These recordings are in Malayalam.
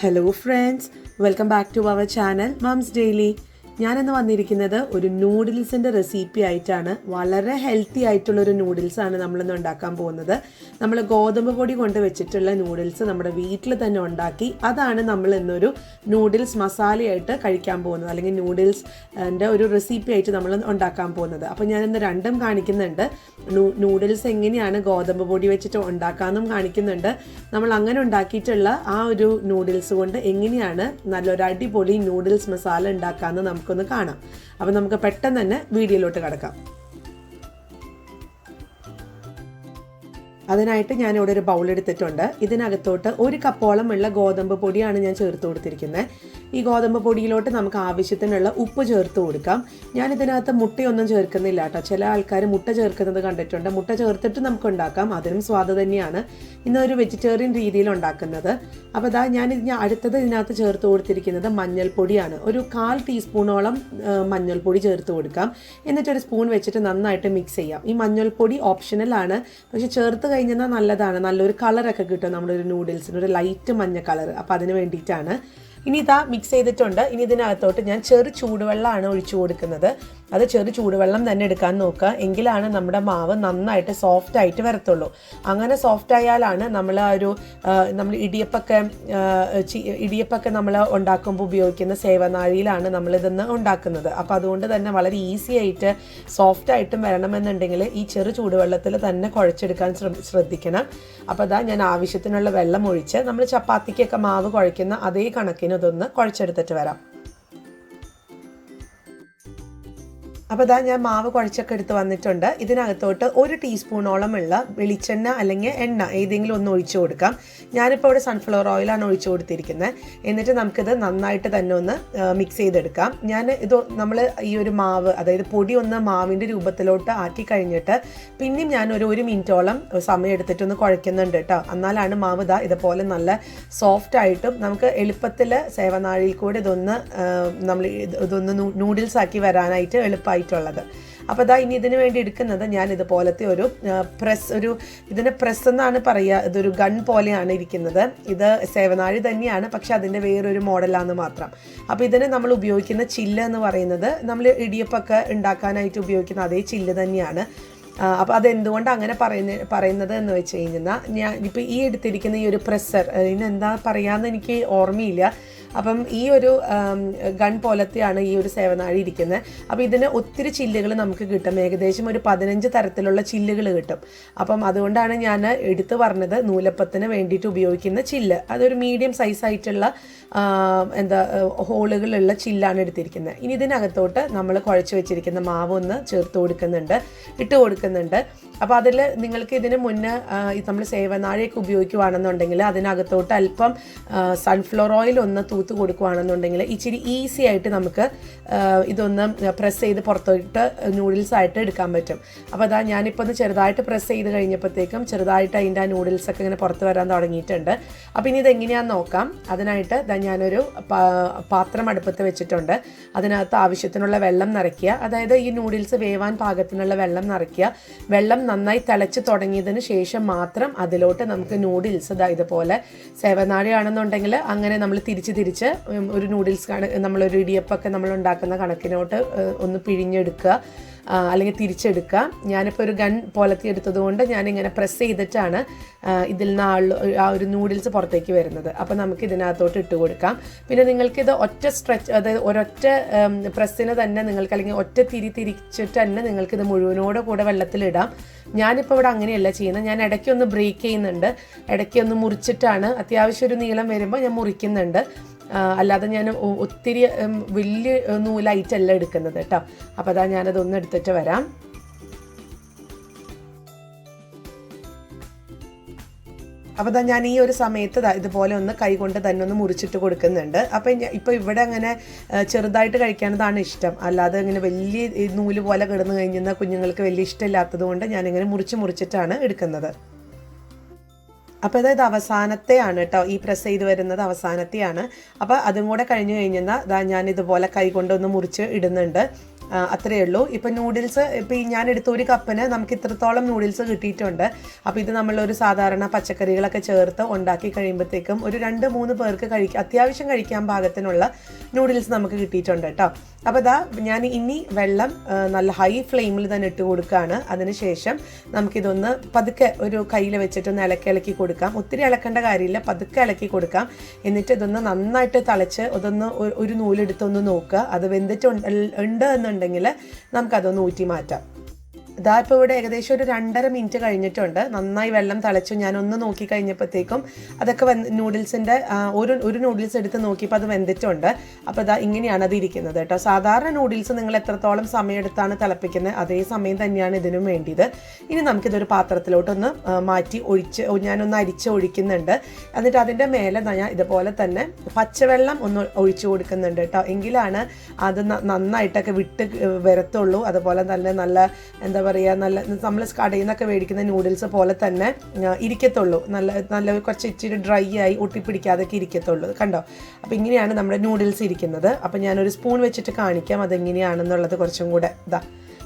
Hello friends, welcome back to our channel moms daily. ഞാനിന്ന് വന്നിരിക്കുന്നത് ഒരു നൂഡിൽസിൻ്റെ റെസിപ്പി ആയിട്ടാണ്. വളരെ ഹെൽത്തി ആയിട്ടുള്ളൊരു നൂഡിൽസാണ് നമ്മളിന്ന് ഉണ്ടാക്കാൻ പോകുന്നത്. നമ്മൾ ഗോതമ്പ് പൊടി കൊണ്ട് വെച്ചിട്ടുള്ള നൂഡിൽസ് നമ്മുടെ വീട്ടിൽ തന്നെ ഉണ്ടാക്കി അതാണ് നമ്മൾ ഇന്നൊരു നൂഡിൽസ് മസാലയായിട്ട് കഴിക്കാൻ പോകുന്നത്, അല്ലെങ്കിൽ നൂഡിൽസിൻ്റെ ഒരു റെസിപ്പി ആയിട്ട് നമ്മൾ ഉണ്ടാക്കാൻ പോകുന്നത്. അപ്പോൾ ഞാനിന്ന് രണ്ടും കാണിക്കുന്നുണ്ട്. നൂഡിൽസ് എങ്ങനെയാണ് ഗോതമ്പ് പൊടി വെച്ചിട്ട് ഉണ്ടാക്കാമെന്നും കാണിക്കുന്നുണ്ട്. നമ്മൾ അങ്ങനെ ഉണ്ടാക്കിയിട്ടുള്ള ആ ഒരു നൂഡിൽസ് കൊണ്ട് എങ്ങനെയാണ് നല്ലൊരു അടിപൊളി നൂഡിൽസ് മസാല ഉണ്ടാക്കാമെന്ന് നമുക്കൊന്ന് കാണാം. അപ്പോൾ നമുക്ക് പെട്ടെന്ന് തന്നെ വീഡിയോയിലോട്ട് കിടക്കാം. അതിനായിട്ട് ഞാനിവിടെ ഒരു ബൗൾ എടുത്തിട്ടുണ്ട്. ഇതിനകത്തോട്ട് 1 കപ്പോളം ഉള്ള ഗോതമ്പ് പൊടിയാണ് ഞാൻ ചേർത്ത് കൊടുത്തിരിക്കുന്നത്. ഈ ഗോതമ്പ് പൊടിയിലോട്ട് നമുക്ക് ആവശ്യത്തിനുള്ള ഉപ്പ് ചേർത്ത് കൊടുക്കാം. ഞാനിതിനകത്ത് മുട്ടയൊന്നും ചേർക്കുന്നില്ല കേട്ടോ. ചില ആൾക്കാർ മുട്ട ചേർക്കുന്നത് കണ്ടിട്ടുണ്ട്. മുട്ട ചേർത്തിട്ട് നമുക്ക് ഉണ്ടാക്കാം, അതിനും സ്വാദ് തന്നെയാണ്. ഇന്നൊരു വെജിറ്റേറിയൻ രീതിയിൽ ഉണ്ടാക്കുന്നത്. അപ്പോൾ ഞാൻ അടുത്തത് ഇതിനകത്ത് ചേർത്ത് കൊടുത്തിരിക്കുന്നത് മഞ്ഞൾപ്പൊടിയാണ്. ഒരു 1/4 ടീസ്പൂണോളം മഞ്ഞൾപ്പൊടി ചേർത്ത് കൊടുക്കാം. എന്നിട്ടൊരു സ്പൂൺ വെച്ചിട്ട് നന്നായിട്ട് മിക്സ് ചെയ്യാം. ഈ മഞ്ഞൾപ്പൊടി ഓപ്ഷണലാണ്, പക്ഷെ ചേർത്ത് കഴിഞ്ഞാൽ നല്ലതാണ്. നല്ലൊരു കളറൊക്കെ കിട്ടും നമ്മുടെ ഒരു നൂഡിൽസിന്, ഒരു ലൈറ്റ് മഞ്ഞ കളർ. അപ്പോൾ അതിന് വേണ്ടിയിട്ടാണ്. ഇനി ഇതാ മിക്സ് ചെയ്തിട്ടുണ്ട്. ഇനി ഇതിനകത്തോട്ട് ഞാൻ ചെറു ചൂടുവെള്ളമാണ് ഒഴിച്ചു കൊടുക്കുന്നത്. അത് ചെറു ചൂടുവെള്ളം തന്നെ എടുക്കാൻ നോക്കുക, എങ്കിലാണ് നമ്മുടെ മാവ് നന്നായിട്ട് സോഫ്റ്റ് ആയിട്ട് വരത്തുള്ളൂ. അങ്ങനെ സോഫ്റ്റ് ആയാലാണ് നമ്മൾ ഇടിയപ്പൊക്കെ നമ്മൾ ഉണ്ടാക്കുമ്പോൾ ഉപയോഗിക്കുന്ന സേവനാഴിയിലാണ് നമ്മളിതൊന്ന് ഉണ്ടാക്കുന്നത്. അപ്പോൾ അതുകൊണ്ട് തന്നെ വളരെ ഈസി ആയിട്ട് സോഫ്റ്റ് ആയിട്ടും വരണമെന്നുണ്ടെങ്കിൽ ഈ ചെറു ചൂടുവെള്ളത്തിൽ തന്നെ കുഴച്ചെടുക്കാൻ ശ്രദ്ധിക്കണം. അപ്പോൾ ഞാൻ ആവശ്യത്തിനുള്ള വെള്ളം ഒഴിച്ച് നമ്മൾ ചപ്പാത്തിക്കൊക്കെ മാവ് കുഴയ്ക്കുന്ന അതേ കണക്കിന് ഇതൊന്ന് കുഴച്ചെടുത്തിട്ട് വരാം. അപ്പോൾ ഞാൻ മാവ് കുഴച്ചൊക്കെ എടുത്ത് വന്നിട്ടുണ്ട്. ഇതിനകത്തോട്ട് 1 ടീസ്പൂണോളം ഉള്ള വെളിച്ചെണ്ണ അല്ലെങ്കിൽ എണ്ണ ഏതെങ്കിലും ഒന്ന് ഒഴിച്ചു കൊടുക്കാം. ഞാനിപ്പോൾ ഇവിടെ സൺഫ്ലവർ ഓയിലാണ് ഒഴിച്ചു കൊടുത്തിരിക്കുന്നത്. എന്നിട്ട് നമുക്കിത് നന്നായിട്ട് തന്നെ ഒന്ന് മിക്സ് ചെയ്തെടുക്കാം. നമ്മൾ ഈ ഒരു മാവ്, അതായത് പൊടി ഒന്ന് മാവിൻ്റെ രൂപത്തിലോട്ട് ആക്കി കഴിഞ്ഞിട്ട് പിന്നെയും ഞാൻ ഒരു മിനിറ്റോളം സമയം എടുത്തിട്ടൊന്ന് കുഴയ്ക്കുന്നുണ്ട് കേട്ടോ. എന്നാലാണ് മാവ് ഇതുപോലെ നല്ല സോഫ്റ്റ് ആയിട്ടും നമുക്ക് എളുപ്പത്തിൽ സേവനാഴിയിൽ കൂടെ ഇതൊന്ന് നൂഡിൽസ് ആക്കി വരാനായിട്ട് എളുപ്പമായിട്ടുള്ളത്. അപ്പോൾ ഇനി ഇതിന് വേണ്ടി എടുക്കുന്നത് ഞാൻ ഇതുപോലത്തെ ഒരു ഇതിന് പ്രസ് എന്നാണ് പറയുക. ഇതൊരു ഗൺ പോലെയാണ് ഇരിക്കുന്നത്. ഇത് സേവനാഴി തന്നെയാണ്, പക്ഷെ അതിൻ്റെ വേറൊരു മോഡലാണെന്ന് മാത്രം. അപ്പോൾ ഇതിന് നമ്മൾ ഉപയോഗിക്കുന്ന ചില്ല് എന്ന് പറയുന്നത് നമ്മൾ ഇടിയപ്പൊക്കെ ഉണ്ടാക്കാനായിട്ട് ഉപയോഗിക്കുന്ന അതേ ചില്ല് തന്നെയാണ്. അപ്പോൾ അതെന്തുകൊണ്ട് അങ്ങനെ പറയുന്നത് എന്ന് വെച്ച് കഴിഞ്ഞാൽ, ഞാൻ ഇപ്പോൾ ഈ എടുത്തിരിക്കുന്ന ഈ ഒരു പ്രസ്സർ, ഇതിനെന്താ പറയാമെന്ന് എനിക്ക് ഓർമ്മയില്ല. അപ്പം ഈ ഒരു ഗൺ പോലത്തെയാണ് ഈ ഒരു സേവനാഴി ഇരിക്കുന്നത്. അപ്പോൾ ഇതിന് ഒത്തിരി ചില്ലുകൾ നമുക്ക് കിട്ടും. ഏകദേശം ഒരു 15 തരത്തിലുള്ള ചില്ലുകൾ കിട്ടും. അപ്പം അതുകൊണ്ടാണ് ഞാൻ എടുത്തു പറഞ്ഞത് നൂലപ്പത്തിന് വേണ്ടിയിട്ട് ഉപയോഗിക്കുന്ന ചില്ല്. അതൊരു മീഡിയം സൈസായിട്ടുള്ള ഹോളുകളുള്ള ചില്ലാണ് എടുത്തിരിക്കുന്നത്. ഇനി ഇതിനകത്തോട്ട് നമ്മൾ കുഴച്ച് വെച്ചിരിക്കുന്ന മാവ് ഒന്ന് ഇട്ട് കൊടുക്കുന്നുണ്ട്. അപ്പോൾ അതിൽ നിങ്ങൾക്ക് ഇതിന് മുന്നേ നമ്മൾ സേവനാഴിയൊക്കെ ഉപയോഗിക്കുകയാണെന്നുണ്ടെങ്കിൽ അതിനകത്തോട്ട് അല്പം സൺഫ്ലവർ ഓയിൽ ഒന്ന് തൂത്ത് കൊടുക്കുകയാണെന്നുണ്ടെങ്കിൽ ഇച്ചിരി ഈസി ആയിട്ട് നമുക്ക് ഇതൊന്ന് പ്രസ് ചെയ്ത് പുറത്തോട്ട് നൂഡിൽസ് ആയിട്ട് എടുക്കാൻ പറ്റും. അപ്പോൾ ഞാനിപ്പോൾ ഒന്ന് ചെറുതായിട്ട് പ്രസ് ചെയ്ത് കഴിഞ്ഞപ്പോഴത്തേക്കും ചെറുതായിട്ട് അതിൻ്റെ ആ നൂഡിൽസൊക്കെ ഇങ്ങനെ പുറത്ത് വരാൻ തുടങ്ങിയിട്ടുണ്ട്. അപ്പോൾ ഇനി ഇതെങ്ങനെയാണെന്ന് നോക്കാം. അതിനായിട്ട് ഞാനൊരു പാത്രം അടുപ്പത്ത് വെച്ചിട്ടുണ്ട്. അതിനകത്ത് ആവശ്യത്തിനുള്ള വെള്ളം നിറയ്ക്കുക. അതായത് ഈ നൂഡിൽസ് വേവാൻ പാകത്തിനുള്ള വെള്ളം നിറയ്ക്കുക. വെള്ളം നന്നായി തിളച്ച് തുടങ്ങിയതിന് ശേഷം മാത്രം അതിലോട്ട് നമുക്ക് നൂഡിൽസ് ഇതുപോലെ സേവനാഴിയാണെന്നുണ്ടെങ്കിൽ അങ്ങനെ നമ്മൾ തിരിച്ച് ഒരു നൂഡിൽസ് നമ്മളൊരു ഇടിയപ്പൊക്കെ നമ്മൾ ഉണ്ടാക്കുന്ന കണക്കിനോട്ട് ഒന്ന് പിഴിഞ്ഞെടുക്കുക, അല്ലെങ്കിൽ തിരിച്ചെടുക്കുക. ഞാനിപ്പോൾ ഒരു ഗൺ പോലത്തെ എടുത്തത് കൊണ്ട് ഞാനിങ്ങനെ പ്രസ് ചെയ്തിട്ടാണ് ഇതിൽ നിന്ന് ആ ഒരു നൂഡിൽസ് പുറത്തേക്ക് വരുന്നത്. അപ്പോൾ നമുക്ക് ഇതിനകത്തോട്ട് ഇട്ട് കൊടുക്കാം. പിന്നെ നിങ്ങൾക്കിത് ഒറ്റ സ്ട്രെച്ച്, അതായത് ഒരൊറ്റ പ്രസ്സിന് തന്നെ നിങ്ങൾക്ക്, അല്ലെങ്കിൽ ഒറ്റ തിരിച്ചിട്ട് തന്നെ നിങ്ങൾക്കിത് മുഴുവനോടെ കൂടെ വെള്ളത്തിലിടാം. ഞാനിപ്പോൾ ഇവിടെ അങ്ങനെയല്ല ചെയ്യുന്നത്. ഞാൻ ഇടയ്ക്കൊന്ന് ബ്രേക്ക് ചെയ്യുന്നുണ്ട്, ഇടയ്ക്കൊന്ന് മുറിച്ചിട്ടാണ്. അത്യാവശ്യം ഒരു നീളം വരുമ്പോൾ ഞാൻ മുറിക്കുന്നുണ്ട്. അല്ലാതെ ഞാൻ ഒത്തിരി വലിയ നൂലായിട്ടല്ല എടുക്കുന്നത് കേട്ടോ. അപ്പോൾ ഞാനതൊന്ന് എടുത്തിട്ട് വരാം. അപ്പോൾ ഞാൻ ഈ ഒരു സമയത്ത് ഇതുപോലെ ഒന്ന് കൈ കൊണ്ട് തന്നെ ഒന്ന് മുറിച്ചിട്ട് കൊടുക്കുന്നുണ്ട്. അപ്പോൾ ഇപ്പോൾ ഇവിടെ അങ്ങനെ ചെറുതായിട്ട് കഴിക്കാനതാണ് ഇഷ്ടം. അല്ലാതെ ഇങ്ങനെ വലിയ നൂല് പോലെ കിടന്നു കഴിഞ്ഞാൽ കുഞ്ഞുങ്ങൾക്ക് വലിയ ഇഷ്ടമില്ലാത്തത് കൊണ്ട് ഞാനിങ്ങനെ മുറിച്ചിട്ടാണ് എടുക്കുന്നത്. അപ്പോൾ ഇത് അവസാനത്തെയാണ് കേട്ടോ, ഈ പ്രസ് ചെയ്ത് വരുന്നത് അവസാനത്തെയാണ്. അപ്പോൾ അതും കൂടെ കഴിഞ്ഞ് കഴിഞ്ഞാൽ ഞാൻ ഇതുപോലെ കൈ കൊണ്ടൊന്ന് മുറിച്ച് ഇടുന്നുണ്ട്. അത്രയേ ഉള്ളൂ. ഇപ്പം നൂഡിൽസ് ഇപ്പം ഞാൻ എടുത്ത ഒരു കപ്പിന് നമുക്ക് ഇത്രത്തോളം നൂഡിൽസ് കിട്ടിയിട്ടുണ്ട്. അപ്പോൾ ഇത് നമ്മളൊരു സാധാരണ പച്ചക്കറികളൊക്കെ ചേർത്ത് ഉണ്ടാക്കി കഴിയുമ്പോഴത്തേക്കും ഒരു 2-3 പേർക്ക് അത്യാവശ്യം കഴിക്കാൻ പാകത്തിനുള്ള നൂഡിൽസ് നമുക്ക് കിട്ടിയിട്ടുണ്ട് കേട്ടോ. അപ്പോൾ ഇതാ ഞാൻ ഇനി വെള്ളം നല്ല ഹൈ ഫ്ലെയിമിൽ തന്നെ ഇട്ട് കൊടുക്കുകയാണ്. അതിനുശേഷം നമുക്കിതൊന്ന് പതുക്കെ ഒരു കയ്യിൽ വെച്ചിട്ടൊന്ന് ഇളക്കി കൊടുക്കാം. ഒത്തിരി ഇളക്കേണ്ട കാര്യമില്ല, പതുക്കെ ഇളക്കി കൊടുക്കാം. എന്നിട്ട് ഇതൊന്ന് നന്നായിട്ട് തിളച്ച് ഇതൊന്ന് ഒരു നൂലെടുത്തൊന്ന് നോക്കുക. അത് വെന്തിട്ടുണ്ട് എന്നുണ്ടെങ്കിൽ നമുക്കതൊന്ന് ഊറ്റി മാറ്റാം. ഇതാ ഇപ്പോൾ ഇവിടെ ഏകദേശം ഒരു 2.5 മിനിറ്റ് കഴിഞ്ഞിട്ടുണ്ട്. നന്നായി വെള്ളം തിളച്ചു. ഞാനൊന്ന് നോക്കി കഴിഞ്ഞപ്പോഴത്തേക്കും അതൊക്കെ നൂഡിൽസിൻ്റെ ഒരു നൂഡിൽസ് എടുത്ത് നോക്കിയപ്പോൾ അത് വെന്തിട്ടുണ്ട്. അപ്പോൾ ഇതാ ഇങ്ങനെയാണ് അത് ഇരിക്കുന്നത് കേട്ടോ. സാധാരണ നൂഡിൽസ് നിങ്ങൾ എത്രത്തോളം സമയം എടുത്താണ് തിളപ്പിക്കുന്നത് അതേ സമയം തന്നെയാണ് ഇതിനും വേണ്ടിയത്. ഇനി നമുക്കിതൊരു പാത്രത്തിലോട്ടൊന്ന് മാറ്റി ഞാനൊന്ന് അരിച്ച് ഒഴിക്കുന്നുണ്ട്. എന്നിട്ട് അതിൻ്റെ മേലെ ഞാൻ ഇതുപോലെ തന്നെ പച്ചവെള്ളം ഒന്ന് ഒഴിച്ചു കൊടുക്കുന്നുണ്ട് കേട്ടോ. എങ്കിലാണ് അത് നന്നായിട്ടൊക്കെ വിട്ട് വരത്തുള്ളൂ. അതുപോലെ തന്നെ നല്ല എന്താ പറയുക, നല്ല നമ്മൾ കടയിൽ നിന്നൊക്കെ മേടിക്കുന്ന നൂഡിൽസ് പോലെ തന്നെ ഇരിക്കത്തുള്ളൂ. നല്ല കുറച്ച് ഇച്ചിരി ഡ്രൈ ആയി ഒട്ടിപ്പിടിക്കാതൊക്കെ ഇരിക്കത്തുള്ളൂ. കണ്ടോ? അപ്പോൾ ഇങ്ങനെയാണ് നമ്മുടെ നൂഡിൽസ് ഇരിക്കുന്നത്. അപ്പോൾ ഞാനൊരു സ്പൂൺ വെച്ചിട്ട് കാണിക്കാം അതെങ്ങനെയാണെന്നുള്ളത് കുറച്ചും കൂടെ. ഇതാ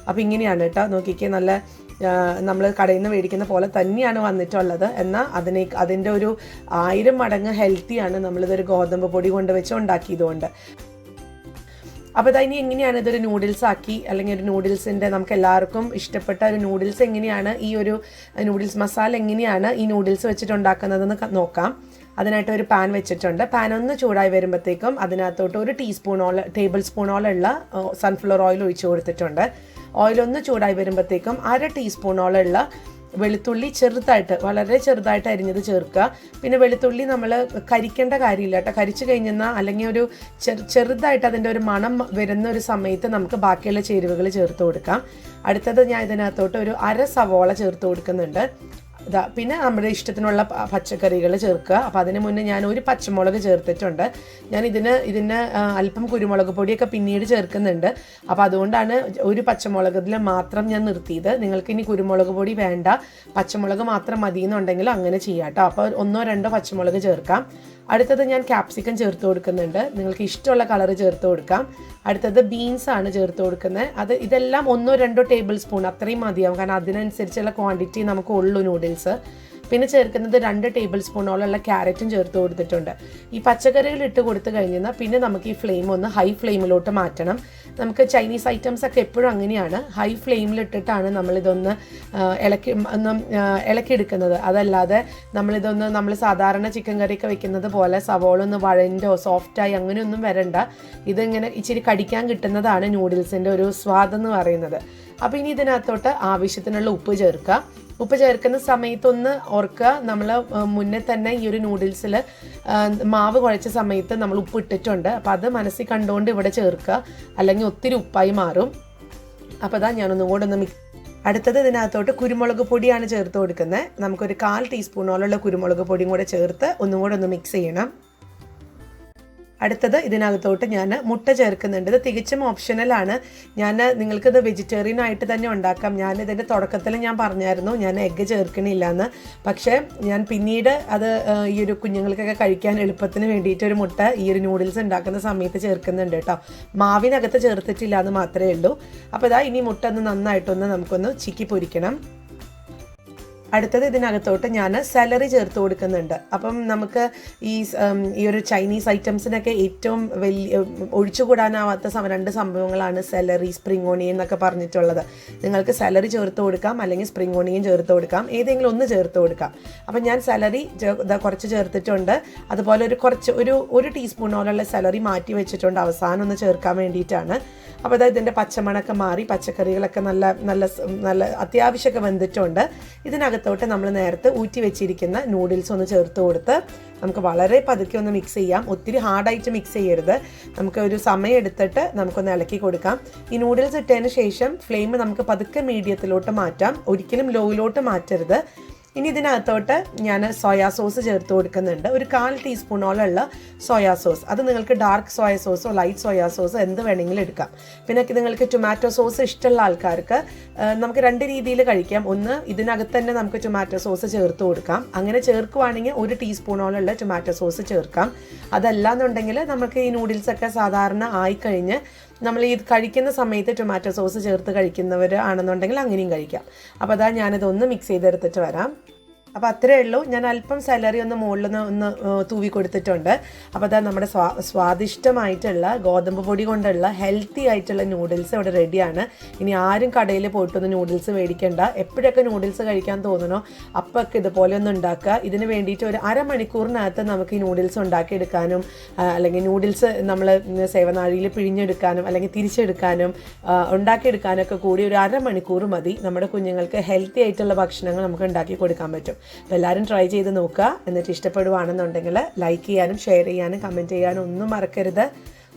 അപ്പോൾ ഇങ്ങനെയാണ് കേട്ടോ. നോക്കിക്കേ, നല്ല നമ്മൾ കടയിൽ നിന്ന് മേടിക്കുന്ന പോലെ തന്നെയാണ് വന്നിട്ടുള്ളത്. എന്നാൽ അതിൻ്റെ ഒരു 1000 മടങ്ങ് ഹെൽത്തിയാണ് നമ്മളിതൊരു ഗോതമ്പ് പൊടി കൊണ്ട് വെച്ച് ഉണ്ടാക്കിയതുകൊണ്ട്. അപ്പോൾ ഇനി എങ്ങനെയാണ് ഇതൊരു നൂഡിൽസ് ആക്കി, അല്ലെങ്കിൽ ഒരു നൂഡിൽസിൻ്റെ നമുക്ക് എല്ലാവർക്കും ഇഷ്ടപ്പെട്ട ഒരു നൂഡിൽസ് എങ്ങനെയാണ്, ഈ ഒരു നൂഡിൽസ് മസാല എങ്ങനെയാണ് ഈ നൂഡിൽസ് വെച്ചിട്ട് ഉണ്ടാക്കുന്നതെന്ന് നോക്കാം. അതിനായിട്ട് ഒരു പാൻ വെച്ചിട്ടുണ്ട്. പാൻ ഒന്ന് ചൂടായി വരുമ്പോഴത്തേക്കും അതിനകത്തോട്ട് ഒരു ടേബിൾ സ്പൂണോളമുള്ള സൺഫ്ലവർ ഓയിൽ ഒഴിച്ചു കൊടുത്തിട്ടുണ്ട്. ഓയിലൊന്ന് ചൂടായി വരുമ്പോഴത്തേക്കും 1/2 ടീസ്പൂണോളമുള്ള വെളുത്തുള്ളി വളരെ ചെറുതായിട്ട് അരിഞ്ഞത് ചേർക്കുക. പിന്നെ വെളുത്തുള്ളി നമ്മൾ കരിക്കേണ്ട കാര്യമില്ല കേട്ടോ. കരിച്ചു കഴിഞ്ഞെന്നാൽ അല്ലെങ്കിൽ ഒരു ചെറുതായിട്ട് അതിൻ്റെ ഒരു മണം വരുന്ന ഒരു സമയത്ത് നമുക്ക് ബാക്കിയുള്ള ചേരുവകൾ ചേർത്ത് കൊടുക്കാം. അടുത്തത് ഞാൻ ഇതിനകത്തോട്ട് ഒരു 1/2 സവോള ചേർത്ത് കൊടുക്കുന്നുണ്ട്. പിന്നെ നമ്മുടെ ഇഷ്ടത്തിനുള്ള പച്ചക്കറികൾ ചേർക്കുക. അപ്പോൾ അതിന് മുന്നേ ഞാൻ ഒരു പച്ചമുളക് ചേർത്തിട്ടുണ്ട്. ഞാൻ ഇതിന് അല്പം കുരുമുളക് പൊടിയൊക്കെ പിന്നീട് ചേർക്കുന്നുണ്ട്. അപ്പോൾ അതുകൊണ്ടാണ് ഒരു പച്ചമുളകിൽ മാത്രം ഞാൻ നിർത്തിയത്. നിങ്ങൾക്ക് ഇനി കുരുമുളക് പൊടി വേണ്ട, പച്ചമുളക് മാത്രം മതി എന്നുണ്ടെങ്കിൽ അങ്ങനെ ചെയ്യാം കേട്ടോ. അപ്പോൾ 1-2 പച്ചമുളക് ചേർക്കാം. അടുത്തത് ഞാൻ ക്യാപ്സിക്കം ചേർത്ത് കൊടുക്കുന്നുണ്ട്. നിങ്ങൾക്ക് ഇഷ്ടമുള്ള കളറ് ചേർത്ത് കൊടുക്കാം. അടുത്തത് ബീൻസ് ആണ് ചേർത്ത് കൊടുക്കുന്നത്. ഇതെല്ലാം 1-2 ടേബിൾ സ്പൂൺ അത്രയും മതിയാവും, കാരണം അതിനനുസരിച്ചുള്ള ക്വാണ്ടിറ്റി നമുക്ക് ഉള്ളൂ നൂഡിൽസ്. പിന്നെ ചേർക്കുന്നത് 2 ടേബിൾ സ്പൂണോളമുള്ള ക്യാരറ്റും ചേർത്ത് കൊടുത്തിട്ടുണ്ട്. ഈ പച്ചക്കറികൾ ഇട്ട് കൊടുത്തു കഴിഞ്ഞാൽ പിന്നെ നമുക്ക് ഈ ഫ്ലെയിം ഒന്ന് ഹൈ ഫ്ലെയിമിലോട്ട് മാറ്റണം. നമുക്ക് ചൈനീസ് ഐറ്റംസ് ഒക്കെ എപ്പോഴും അങ്ങനെയാണ്, ഹൈ ഫ്ലെയിമിലിട്ടിട്ടാണ് നമ്മളിതൊന്ന് ഇളക്കിയെടുക്കുന്നത്. അതല്ലാതെ നമ്മൾ സാധാരണ ചിക്കൻ കറിയൊക്കെ വെക്കുന്നത് പോലെ സവോള ഒന്ന് വഴണ്ടോ സോഫ്റ്റായി അങ്ങനെയൊന്നും വരണ്ട. ഇതിങ്ങനെ ഇച്ചിരി കടിക്കാൻ കിട്ടുന്നതാണ് നൂഡിൽസിൻ്റെ ഒരു സ്വാദെന്ന് പറയുന്നത്. അപ്പോൾ ഇനി ഇതിനകത്തോട്ട് ആവശ്യത്തിനുള്ള ഉപ്പ് ചേർക്കുക. ഉപ്പ് ചേർക്കുന്ന സമയത്തൊന്ന് ഓർക്കുക, നമ്മൾ മുന്നേ തന്നെ ഈ ഒരു നൂഡിൽസിൽ മാവ് കുഴച്ച സമയത്ത് നമ്മൾ ഉപ്പ് ഇട്ടിട്ടുണ്ട്. അപ്പോൾ അത് മനസ്സിൽ കണ്ടുകൊണ്ട് ഇവിടെ ചേർക്കുക, അല്ലെങ്കിൽ ഒത്തിരി ഉപ്പായി മാറും. അപ്പോൾ അതാ ഞാനൊന്നും കൂടെ അടുത്തത് ഇതിനകത്തോട്ട് കുരുമുളക് പൊടിയാണ് ചേർത്ത് കൊടുക്കുന്നത്. നമുക്കൊരു 1/4 ടീസ്പൂണോളം കുരുമുളക് പൊടിയും കൂടെ ചേർത്ത് ഒന്നും കൂടെ ഒന്ന് മിക്സ് ചെയ്യണം. അടുത്തത് ഇതിനകത്തോട്ട് ഞാൻ മുട്ട ചേർക്കുന്നുണ്ട്. ഇത് തികച്ചും ഓപ്ഷണലാണ്. നിങ്ങൾക്കിത് വെജിറ്റേറിയൻ ആയിട്ട് തന്നെ ഉണ്ടാക്കാം. ഇതിൻ്റെ തുടക്കത്തിൽ ഞാൻ പറഞ്ഞായിരുന്നു ഞാൻ എഗ്ഗ് ചേർക്കണില്ല എന്ന്. പക്ഷേ ഞാൻ പിന്നീട് അത് ഈ ഒരു കുഞ്ഞുങ്ങൾക്കൊക്കെ കഴിക്കാൻ എളുപ്പത്തിന് വേണ്ടിയിട്ട് ഒരു മുട്ട ഈ ഒരു നൂഡിൽസ് ഉണ്ടാക്കുന്ന സമയത്ത് ചേർക്കുന്നുണ്ട് കേട്ടോ. മാവിനകത്ത് ചേർത്തിട്ടില്ല എന്ന് മാത്രമേ ഉള്ളൂ. അപ്പോൾ ഇനി മുട്ട ഒന്ന് നന്നായിട്ടൊന്ന് നമുക്കൊന്ന് ചിക്കി പൊരിക്കണം. അടുത്തത് ഇതിനകത്തോട്ട് ഞാൻ സെലറി ചേർത്ത് കൊടുക്കുന്നുണ്ട്. അപ്പം നമുക്ക് ഈ ഒരു ചൈനീസ് ഐറ്റംസിനൊക്കെ ഏറ്റവും വലിയ ഒഴിച്ചുകൂടാനാവാത്ത 2 സംഭവങ്ങളാണ് സെലറി, സ്പ്രിംഗ് ഓണിയൻ എന്നൊക്കെ പറഞ്ഞിട്ടുള്ളത്. നിങ്ങൾക്ക് സെലറി ചേർത്ത് കൊടുക്കാം, അല്ലെങ്കിൽ സ്പ്രിംഗ് ഓണിയൻ ചേർത്ത് കൊടുക്കാം, ഏതെങ്കിലും ഒന്ന് ചേർത്ത് കൊടുക്കാം. അപ്പം ഞാൻ സെലറി കുറച്ച് ചേർത്തിട്ടുണ്ട്. അതുപോലെ ഒരു ടീസ്പൂണോളം സെലറി മാറ്റി വെച്ചിട്ടുണ്ട് അവസാനം ഒന്ന് ചേർക്കാൻ വേണ്ടിയിട്ടാണ്. അപ്പോൾ ഇതിൻ്റെ പച്ചമണൊക്കെ മാറി പച്ചക്കറികളൊക്കെ നല്ല നല്ല നല്ല അത്യാവശ്യമൊക്കെ വെന്തിട്ടുണ്ട്. ഇതിനകത്തോട്ട് നമ്മൾ നേരത്തെ ഊറ്റി വെച്ചിരിക്കുന്ന നൂഡിൽസ് ഒന്ന് ചേർത്ത് കൊടുത്ത് നമുക്ക് വളരെ പതുക്കെ ഒന്ന് മിക്സ് ചെയ്യാം. ഒത്തിരി ഹാർഡായിട്ട് മിക്സ് ചെയ്യരുത്. നമുക്ക് ഒരു സമയം എടുത്തിട്ട് നമുക്കൊന്ന് ഇളക്കി കൊടുക്കാം. ഈ നൂഡിൽസ് ഇട്ടതിന് ശേഷം ഫ്ലെയിം നമുക്ക് പതുക്കെ മീഡിയത്തിലോട്ട് മാറ്റാം, ഒരിക്കലും ലോയിലോട്ട് മാറ്റരുത്. ഇനി ഇതിനകത്തോട്ട് ഞാൻ സോയാ സോസ് ചേർത്ത് കൊടുക്കുന്നുണ്ട്. ഒരു 1/4 ടീസ്പൂണോളമുള്ള സോയാ സോസ്. അത് നിങ്ങൾക്ക് ഡാർക്ക് സോയ സോസോ ലൈറ്റ് സോയാ സോസോ എന്ത് വേണമെങ്കിലും എടുക്കാം. പിന്നെ നിങ്ങൾക്ക് ടൊമാറ്റോ സോസ് ഇഷ്ടമുള്ള ആൾക്കാർക്ക് നമുക്ക് 2 രീതിയിൽ കഴിക്കാം. ഒന്ന്, ഇതിനകത്ത് തന്നെ നമുക്ക് ടൊമാറ്റോ സോസ് ചേർത്ത് കൊടുക്കാം. അങ്ങനെ ചേർക്കുവാണെങ്കിൽ 1 ടീസ്പൂണോളമുള്ള ടൊമാറ്റോ സോസ് ചേർക്കാം. അതല്ല എന്നുണ്ടെങ്കിൽ നമുക്ക് ഈ നൂഡിൽസൊക്കെ സാധാരണ ആയിക്കഴിഞ്ഞ് നമ്മൾ ഈ കഴിക്കുന്ന സമയത്ത് ടൊമാറ്റോ സോസ് ചേർത്ത് കഴിക്കുന്നവർ ആണെന്നുണ്ടെങ്കിൽ അങ്ങനെയും കഴിക്കാം. അപ്പോൾ അതാ ഞാനിതൊന്ന് മിക്സ് ചെയ്തെടുത്തിട്ട് വരാം. അപ്പോൾ അത്രയേ ഉള്ളൂ. ഞാൻ അല്പം സെലറി ഒന്ന് മുകളിൽ ഒന്ന് തൂവി കൊടുത്തിട്ടുണ്ട്. അപ്പോൾ അതാ നമ്മുടെ സ്വാദിഷ്ടമായിട്ടുള്ള ഗോതമ്പ് പൊടി കൊണ്ടുള്ള ഹെൽത്തി ആയിട്ടുള്ള നൂഡിൽസ് ഇവിടെ റെഡിയാണ്. ഇനി ആരും കടയിൽ പോയിട്ടൊന്ന് നൂഡിൽസ് മേടിക്കേണ്ട. എപ്പോഴൊക്കെ നൂഡിൽസ് കഴിക്കാൻ തോന്നണോ അപ്പൊക്കെ ഇതുപോലെ ഒന്ന് ഉണ്ടാക്കുക. ഇതിന് വേണ്ടിയിട്ട് ഒരു അരമണിക്കൂറിനകത്ത് നമുക്ക് ഈ നൂഡിൽസ് ഉണ്ടാക്കിയെടുക്കാനും അല്ലെങ്കിൽ നൂഡിൽസ് നമ്മൾ സേവനാഴിയിൽ പിഴിഞ്ഞെടുക്കാനും അല്ലെങ്കിൽ തിരിച്ചെടുക്കാനും ഉണ്ടാക്കിയെടുക്കാനൊക്കെ കൂടി ഒരു അരമണിക്കൂർ മതി. നമ്മുടെ കുഞ്ഞുങ്ങൾക്ക് ഹെൽത്തി ആയിട്ടുള്ള ഭക്ഷണങ്ങൾ നമുക്ക് ഉണ്ടാക്കി കൊടുക്കാൻ പറ്റും. അപ്പോൾ എല്ലാവരും ട്രൈ ചെയ്ത് നോക്കുക. എന്നിട്ട് ഇഷ്ടപ്പെടുവാണെന്നുണ്ടെങ്കിൽ ലൈക്ക് ചെയ്യാനും ഷെയർ ചെയ്യാനും കമൻറ്റ് ചെയ്യാനും ഒന്നും മറക്കരുത്.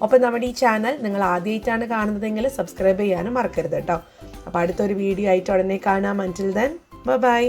ഒപ്പം നമ്മുടെ ഈ ചാനൽ നിങ്ങൾ ആദ്യമായിട്ടാണ് കാണുന്നതെങ്കിൽ സബ്സ്ക്രൈബ് ചെയ്യാനും മറക്കരുത് കേട്ടോ. അപ്പോൾ അടുത്തൊരു വീഡിയോ ആയിട്ട് ഉടനെ കാണാം. അൻറ്റിൽ ദെൻ ബൈ.